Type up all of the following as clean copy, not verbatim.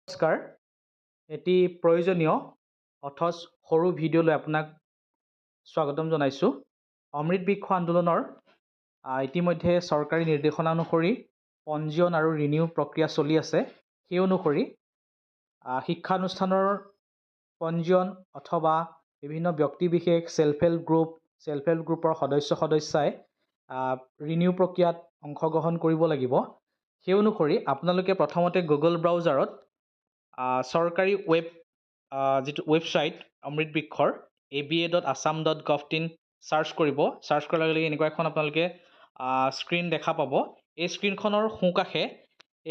নমস্কাৰ, এটি প্ৰয়োজনীয় অথচ সৰু ভিডিঅ'লৈ আপোনাক স্বাগতম জনাইছোঁ। অমৃত বৃক্ষ আন্দোলনৰ ইতিমধ্যে চৰকাৰী নিৰ্দেশনা অনুসৰি পঞ্জীয়ন আৰু ৰিনিউ প্ৰক্ৰিয়া চলি আছে। সেই অনুসৰি শিক্ষানুষ্ঠানৰ পঞ্জীয়ন অথবা বিভিন্ন ব্যক্তিবিশেষ সেল্ফ হেল্প গ্ৰুপৰ সদস্যাই ৰিনিউ প্ৰক্ৰিয়াত অংশগ্ৰহণ কৰিব লাগিব। সেই অনুসৰি আপোনালোকে প্ৰথমতে গুগল ব্ৰাউজাৰত চৰকাৰী যিটো ৱেবছাইট অমৃত বৃক্ষৰ aba.assam.gov.in চাৰ্চ কৰিব। চাৰ্চ কৰাৰ লগে লগে এনেকুৱা এখন আপোনালোকে স্ক্ৰীন দেখা পাব। এই স্ক্ৰীনখনৰ সোঁকাষে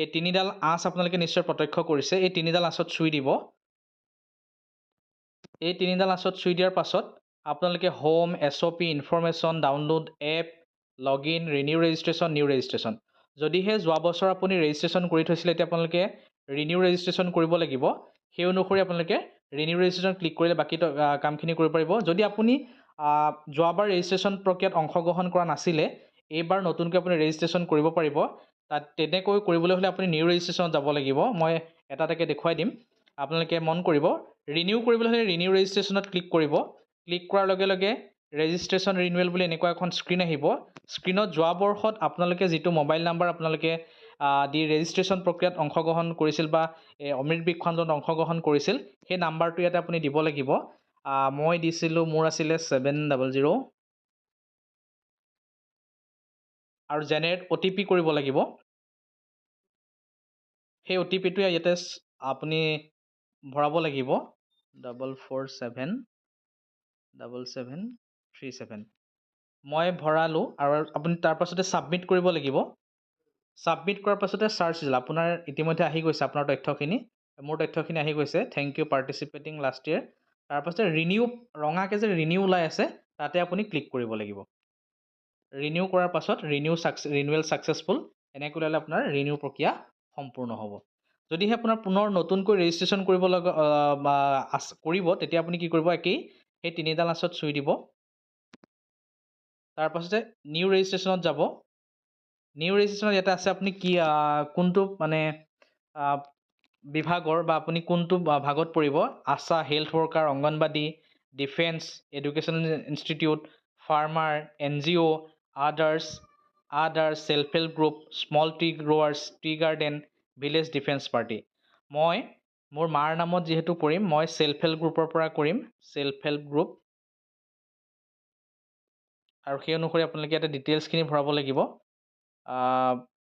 এই তিনিডাল আঁচ আপোনালোকে নিশ্চয় প্ৰত্যক্ষ কৰিছে। এই তিনিডাল আঁচত চুই দিব। এই তিনিডাল আঁচত চুই দিয়াৰ পাছত আপোনালোকে home, SOP, information, download, app, login, renew registration, new registration. যদিহে যোৱা বছৰ আপুনি ৰেজিষ্ট্ৰেশ্যন কৰি থৈছিলে, এতিয়া আপোনালোকে ৰিনিউ ৰেজিষ্ট্ৰেশ্যন কৰিব লাগিব। সেই অনুসৰি আপোনালোকে ৰিনিউ ৰেজিষ্ট্ৰেশ্যন ক্লিক কৰিলে বাকী কামখিনি কৰিব পাৰিব। যদি আপুনি যোৱাবাৰ ৰেজিষ্ট্ৰেশ্যন প্ৰক্ৰিয়াত অংশগ্ৰহণ কৰা নাছিলে, এইবাৰ নতুনকৈ আপুনি ৰেজিষ্ট্ৰেশ্যন কৰিব পাৰিব। তাত তেনেকৈ কৰিবলৈ হ'লে আপুনি নিউ ৰেজিষ্ট্ৰেশ্যনত যাব লাগিব। মই এটা এটাকৈ দেখুৱাই দিম। আপোনালোকে মন কৰিব, ৰিনিউ কৰিবলৈ হ'লে ৰিনিউ ৰেজিষ্ট্ৰেশ্যনত ক্লিক কৰিব। ক্লিক কৰাৰ লগে লগে ৰেজিষ্ট্ৰেশ্যন ৰিনিউৱেল বুলি এনেকুৱা এখন স্ক্ৰীন আহিব। স্ক্ৰীনত যোৱা বৰ্ষত আপোনালোকে যিটো মোবাইল নাম্বাৰ আপোনালোকে দি ৰেজিষ্ট্ৰেশ্যন প্ৰক্ৰিয়াত অংশগ্ৰহণ কৰিছিল বা অমৃত বৃক্ষ আন্দোলনত অংশগ্ৰহণ কৰিছিল, সেই নাম্বাৰটো ইয়াতে আপুনি দিব লাগিব। মই দিছিলোঁ, মোৰ আছিলে 700 আৰু জেনেৰেট OTP কৰিব লাগিব। সেই OTPটো ইয়াতে আপুনি ভৰাব লাগিব 4477737। মই ভৰালোঁ আৰু আপুনি তাৰ পাছতে ছাবমিট কৰিব লাগিব। ছাবমিট কৰাৰ পাছতে চাৰ্চ দিলে আপোনাৰ ইতিমধ্যে আহি গৈছে আপোনাৰ তথ্যখিনি। মোৰ তথ্যখিনি আহি গৈছে। Thank you participating last year. তাৰপাছতে ৰিনিউ ৰঙাকৈ যে ৰিনিউ ওলাই আছে, তাতে আপুনি ক্লিক কৰিব লাগিব। ৰিনিউ কৰাৰ পাছত ৰিনিউৱেল ছাকচেছফুল এনেকৈ ওলালে আপোনাৰ ৰিনিউ প্ৰক্ৰিয়া সম্পূৰ্ণ হ'ব। যদিহে আপোনাৰ পুনৰ নতুনকৈ ৰেজিষ্ট্ৰেশ্যন কৰিব কৰিব, তেতিয়া আপুনি কি কৰিব, একেই সেই তিনিডাল আঁচত চুই দিব। তাৰপাছতে নিউ ৰেজিষ্ট্ৰেশ্যনত যাব। নিউ ৰেজিষ্ট্ৰেশ্যনত ইয়াতে আছে আপুনি কোনটো বিভাগৰ বা আপুনি কোনটো ভাগত পৰিব। ASHA, health worker, anganwadi, defence, educational institute, farmer, NGO, others, self help group, small tea growers, tea garden, village defence party. মই মোৰ মাৰ নামত যিহেতু কৰিম, মই সেল্ফ হেল্প গ্ৰুপৰ পৰা কৰিম, সেল্ফ হেল্প গ্ৰুপ। আৰু সেই অনুসৰি আপোনালোকে ইয়াতে ডিটেইলছখিনি ভৰাব লাগিব।